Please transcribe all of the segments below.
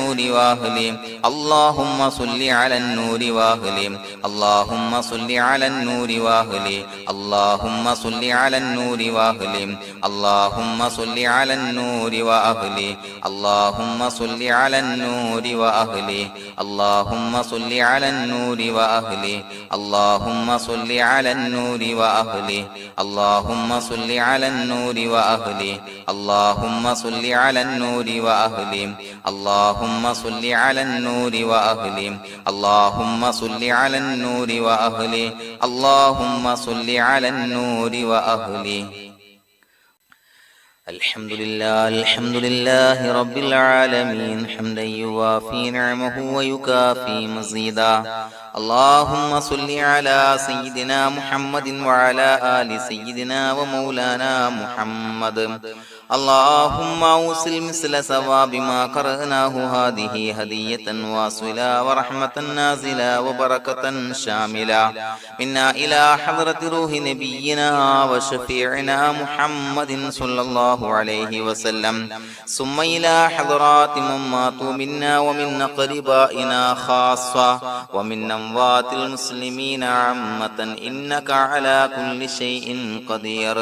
النور وأهله اللهم صل على النور وأهله اللهم صل على النور وأهله اللهم صل على النور وأهله اللهم صل على النور وأهله اللهم صل على النور وأهله اللهم صل على النور وأهله اللهم صل على النور وأهله اللهم صل على النور وأهله اللهم صل على النور وأهله اللهم صل على النور وأهله اللهم صل على النور وأهله اللهم صل على النور وأهله الحمد لله رب العالمين حمدا يوافي نعمه ويكافي مزيدا اللهم صل على سيدنا محمد وعلى آل سيدنا ومولانا محمد اللهم أوصل مثل ثواب ما قرأناه هذه هدية واصلة ورحمة نازلة وبركة شاملة منا إلى حضرة روح نبينا وشفيعنا محمد صلى الله عليه وسلم ثم إلى حضرات من ماتوا منا ومن أقربائنا خاصة ومن أموات المسلمين عامة إنك على كل شيء قدير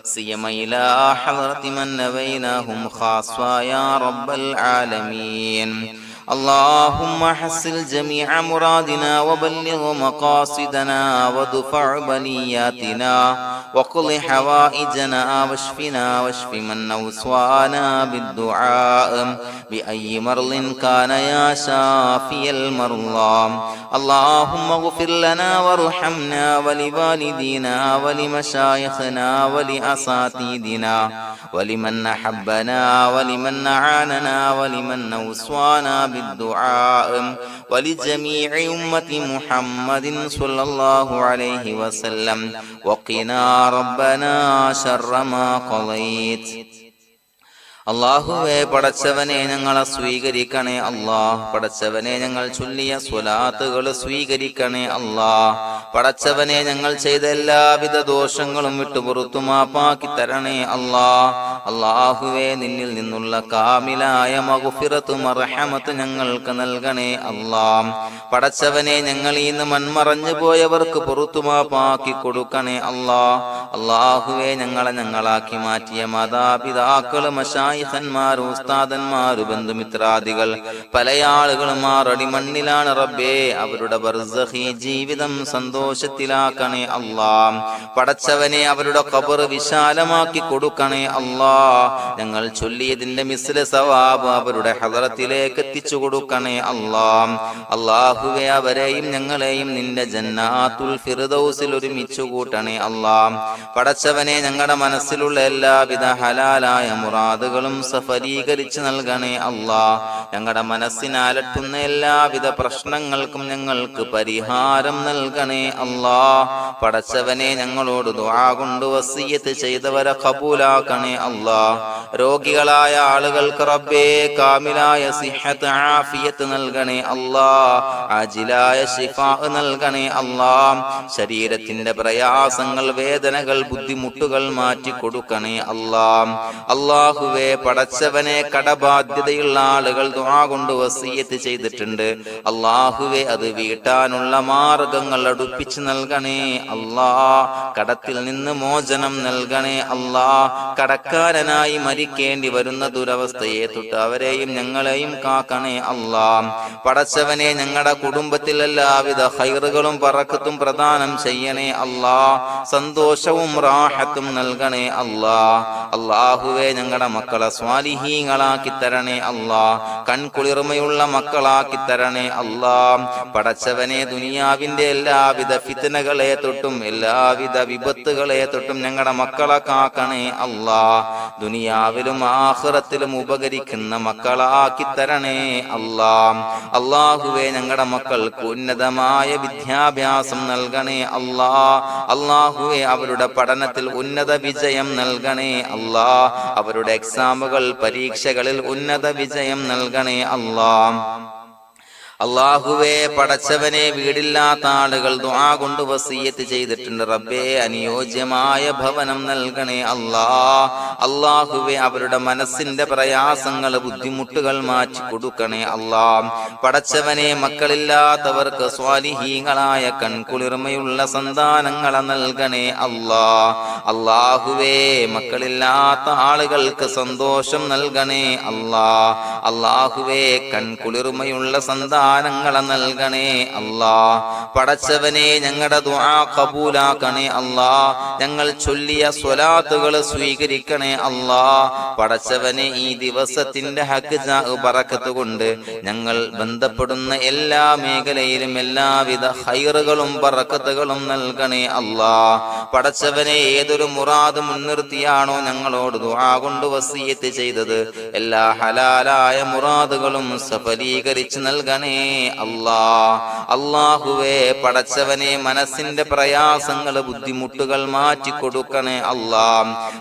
سيما إلى حضرة من نبيناهم خاصة يا رب العالمين اللهم حصل جميع مرادنا وبلغ مقاصدنا ودفع بلياتنا وقض حوائجنا واشفنا واشف من أوصانا بالدعاء بأي مرض كان يا شافي المرضى اللهم اغفر لنا وارحمنا ولوالدينا ولمشايخنا ولأساتذتنا ولمن أحبنا ولمن أعاننا ولمن أوصانا بالدعاء ولجميع أمة محمد صلى الله عليه وسلم وقنا ربنا شر ما قضيت അല്ലാഹുവേ പടച്ചവനെ ഞങ്ങളെ സ്വീകരിക്കണേ അല്ലാഹ് പടച്ചവനെ ഞങ്ങൾ ചൊല്ലിയ സ്വലാത്തുകൾ സ്വീകരിക്കണേ അല്ലാഹ് പടച്ചവനെ ഞങ്ങൾ ചെയ്ത എല്ലാവിധ ദോഷങ്ങളും വിട്ടുപുറത്തു മാപ്പാക്കി തരണേ അല്ലാഹ് അല്ലാഹുവേ നിന്നിൽ നിന്നുള്ള കാമിലായ മഗ്ഫിറത്തും റഹ്മത്തും ഞങ്ങൾക്ക് നൽകണേ അല്ലാഹ് പടച്ചവനെ ഞങ്ങൾ ഇന്ന് മൺമറഞ്ഞു പോയവർക്ക് പുറത്തു മാപ്പാക്കി കൊടുക്കണേ അല്ലാഹ് അല്ലാഹുവേ ഞങ്ങളാക്കി മാറ്റിയ മാതാപിതാക്കൾ ഖന്മാർ ഉസ്താദന്മാർ ബന്ധുമിത്രാദികൾ പല ആളുകളും ആറടി മണ്ണിലാണ് റബ്ബേ അവരുടെ ബർസഖി ജീവിതം സന്തോഷത്തിലാക്കണേ അല്ലാഹ് പടച്ചവനെ അവരുടെ ഖബർ വിശാലമാക്കി കൊടുക്കണേ അല്ലാഹ് ഞങ്ങൾ ചൊല്ലിയതിന്റെ മിസ്ല സവാബ് അവരുടെ ഹദറത്തിലേക്ക് എത്തിച്ചു കൊടുക്കണേ അല്ലാഹ് അല്ലാഹുവേ അവരെയും ഞങ്ങളെയും നിന്റെ ജന്നാത്തുൽ ഫിർദൗസിൽ ഒരുമിച്ച് കൂട്ടണേ അല്ലാഹ് പടച്ചവനെ ഞങ്ങളുടെ മനസ്സിലുള്ള എല്ലാവിധ ഹലാലായ മുറാദുകൾ സഫലീകരിച്ച് നൽകണേ അല്ലാഹ് ഞങ്ങളുടെ മനസ്സിനെ അലട്ടുന്ന എല്ലാവിധ പ്രശ്നങ്ങൾക്കും ഞങ്ങൾക്ക് പരിഹാരം നൽകണേ അല്ലാഹ് പടച്ചവനെ ഞങ്ങളോട് ദുആ കൊണ്ട് വസിയ്യത്ത് ചെയ്തവരെ ഖബൂലാക്കണേ അല്ലാഹ് രോഗികളായ ആളുകൾക്ക് റബ്ബേ കാമിലായ സിഹത്ത് ആഫിയത്ത് നൽകണേ അല്ലാഹ് ആജിലായ ശിഫാ നൽകണേ അല്ലാഹ് ശരീരത്തിന്റെ പ്രയാസങ്ങൾ വേദനകൾ ബുദ്ധിമുട്ടുകൾ മാറ്റി കൊടുക്കണേ അല്ലാഹ് അല്ലാഹുവേ പടച്ചവനെ കടബാധ്യതയുള്ള ആളുകൾ ദുആ കൊണ്ട് വസിയ്യത്ത് ചെയ്തിട്ടുണ്ട് അല്ലാഹുവേ അത് വീട്ടാനുള്ള മാർഗങ്ങൾ അടുപ്പിച്ച് നൽകണേ അല്ലാഹ് കടത്തിൽ നിന്ന് മോചനം നൽകണേ അല്ലാഹ് കടക്കാരനായി മരിക്കേണ്ടി വരുന്ന ദുരവസ്ഥയെ തൊട്ട് അവരെയും ഞങ്ങളെയും കാക്കണേ അല്ലാഹ് പടച്ചവനെ ഞങ്ങളുടെ കുടുംബത്തിൽ എല്ലാവിധ ഖൈറുകളും ബറക്കത്തും പ്രദാനം ചെയ്യണേ അല്ലാഹ് സന്തോഷവും റാഹത്തും നൽകണേ അല്ലാഹ് അല്ലാഹുവേ ഞങ്ങളുടെ മക്കളെ സ്വാലിഹീങ്ങളാക്കി തരണേ അല്ലാഹ് കൺകുളിർമയുള്ള മക്കളാക്കി തരണേ അല്ലാഹ് പടച്ചവനെ ദുനിയാവിന്റെ എല്ലാവിധ ഫിത്നകളെ തൊട്ടും എല്ലാവിധ വിപത്തുകളെ തൊട്ടും ഞങ്ങളുടെ മക്കളെ കാക്കണേ അല്ലാഹ് ദുനിയാവിലും ആഖിറത്തിലും ഉപകരിക്കുന്ന മക്കളാക്കി തരണേ അല്ലാഹ് അല്ലാഹുവേ ഞങ്ങളുടെ മക്കൾക്ക് ഉന്നതമായ വിദ്യാഭ്യാസം നൽകണേ അല്ലാഹ് അല്ലാഹുവേ അവരുടെ പഠനത്തിൽ ഉന്നത വിജയം നൽകണേ അല്ലാഹ് അവരുടെ എക്സാമുകൾ പരീക്ഷകളിൽ ഉന്നത വിജയം നൽകണേ അല്ലാഹ് അല്ലാഹുവേ, പടച്ചവനെ, വീടില്ലാത്ത ആളുകൾ ദുആ കൊണ്ട് വസിയ്യത്ത് ചെയ്തിട്ടുണ്ട്. റബ്ബേ, അനുയോജ്യമായ ഭവനം നൽകണേ അല്ലാ. അല്ലാഹുവേ, അവരുടെ മനസ്സിന്റെ പ്രയാസങ്ങൾ, ബുദ്ധിമുട്ടുകൾ മാറ്റി കൊടുക്കണേ അല്ലാ. പടച്ചവനെ, മക്കളില്ലാത്തവർക്ക് സ്വാലിഹീങ്ങളായ കൺകുളിർമയുള്ള സന്താനങ്ങളെ നൽകണേ അല്ലാ. അല്ലാഹുവേ, മക്കളില്ലാത്ത ആളുകൾക്ക് സന്തോഷം നൽകണേ അല്ലാ. അല്ലാഹുവേ, കൺകുളിർമയുള്ള സന്താനങ്ങളെ നൽകണേ അല്ലാ. പടച്ചവനെ, ഞങ്ങളുടെ ദുആ ഖബൂലാക്കണേ അല്ലാ. ഞങ്ങൾ ചൊല്ലിയ സ്വലാത്തുകൾ സ്വീകരിക്കണേ അല്ലാ. പടച്ചവനെ, ഈ ദിവസത്തിന്റെ ഹഖ് ബറക്കത്ത് കൊണ്ട് ഞങ്ങൾ ബന്ധപ്പെടുന്ന എല്ലാ മേഖലയിലും എല്ലാവിധ ഖൈറുകളും ബറക്കത്തുകളും നൽകണേ അല്ലാ. പടച്ചവനെ, ഏതൊരു മുറാദ് മുൻനിർത്തിയാണോ ഞങ്ങളോട് ദുആ കൊണ്ട് വസിയ്യത്ത് ചെയ്തത്, എല്ലാ ഹലാലായ മുറാദുകളും സഫലീകരിച്ച് നൽകണേ അല്ലാ. അല്ലാഹുവേ, പടച്ചവനെ, മനസ്സിന്റെ പ്രയാസങ്ങൾ, ബുദ്ധിമുട്ടുകൾ മാറ്റി കൊടുക്കണേ അല്ലാ.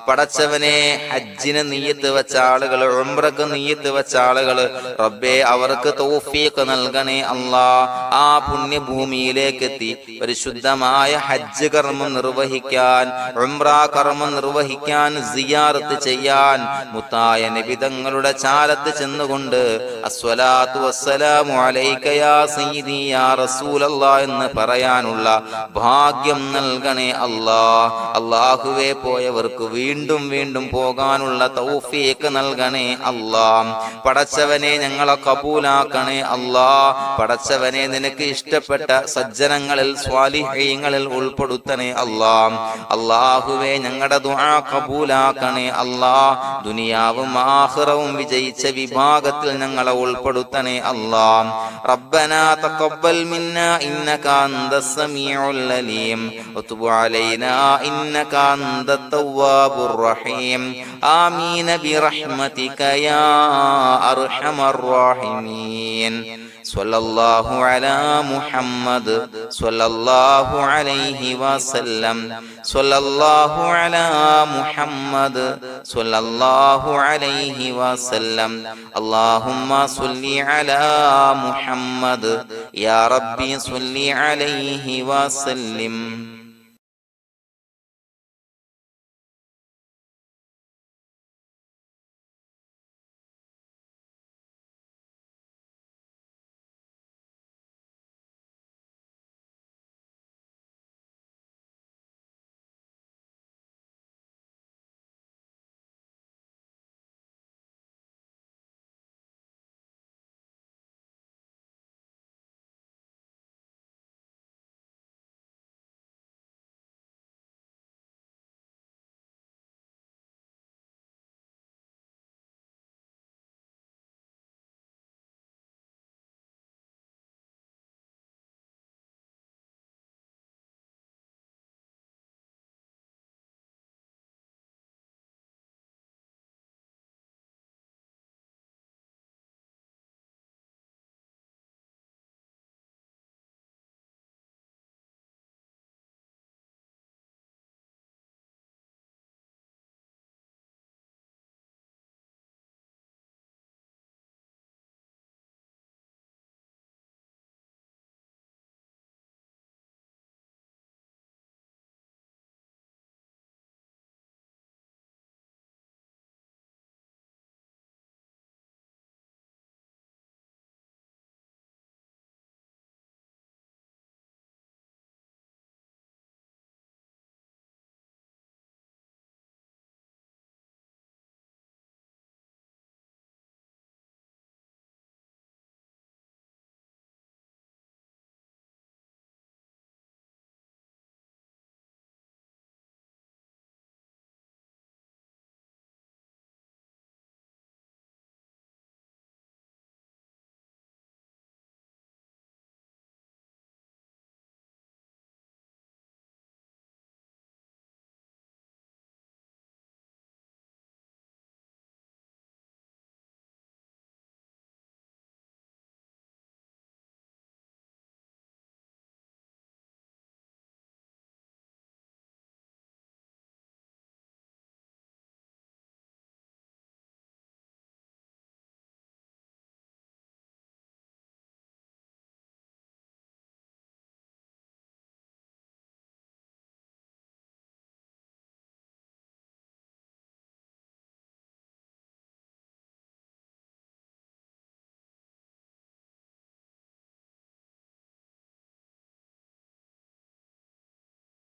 പടച്ചവനെ, ഹജ്ജിന് നിയ്യത്ത് വെച്ച ആളുകൾ, ഉംറക്ക് നിയ്യത്ത് വെച്ച ആളുകൾ, റബ്ബേ, അവർക്ക് തൗഫീഖ് നൽകണേ അല്ലാ. ആ പുണ്യഭൂമിയിലേക്ക് എത്തി പരിശുദ്ധമായ ഹജ്ജ് കർമ്മം നിർവഹിക്കാൻ, ഉംറ കർമ്മം നിർവഹിക്കാൻ, സിയാറത്ത് ചെയ്യാൻ, മുത്തായ നബി തങ്ങളുടെ ചാരത്ത് ചെന്നുകൊണ്ട് അസ്സലാത്തു വസ്സലാമു അലൈക യാ സയ്യിദി യാ റസൂലല്ലാഹ് എന്ന് പറയാനുള്ള ഭാഗ്യം നൽകണേ അല്ലാ. അല്ലാഹുവേ, പോയവർക്ക് വീണ്ടും വീണ്ടും പോകാനുള്ള തൗഫീഖ് നൽകണേ അല്ലാ. പടച്ചവനെ, ഞങ്ങളെ കബൂലാക്കണേ അല്ലാ. പടച്ചവനെ, നിനക്ക് ഇഷ്ടപ്പെട്ട സജ്ജനങ്ങളിൽ, സ്വാലിഹീങ്ങളിൽ ഉൾപ്പെടുത്തണേ അല്ലാ. അല്ലാഹുവേ, ഞങ്ങളുടെ ദുആ കബൂലാക്കണേ അല്ലാ. ദുനിയാവും ആഖിറവും വിജയിച്ച വിഭാഗത്തിൽ ഞങ്ങളെ ഉൾപ്പെടുത്തണേ അല്ലാ. റബ്ബനാ തഖബ്ബൽ മിന്നാ ഇന്നക അൻതസ് സമീഉൽ അലീം വതുബ് അലൈനാ ഇന്നക അൻതത് തവ്വാബുർ റഹീം. ആമീൻ ബിറഹ്മതിക യാ അർഹമർ റഹീമീൻ. സ്വല്ലല്ലാഹു അലാ മുഹമ്മദ് സ്വല്ലല്ലാഹു അലൈഹി വസല്ലം. സ്വല്ലല്ലാഹു അലാ മുഹമ്മദ് സ്വല്ലല്ലാഹു അലൈഹി വസല്ലം. അല്ലാഹുമ്മ സ്വല്ലി അലാ മുഹമ്മദ് യാ റബ്ബി സ്വല്ലി അലൈഹി വസല്ലം.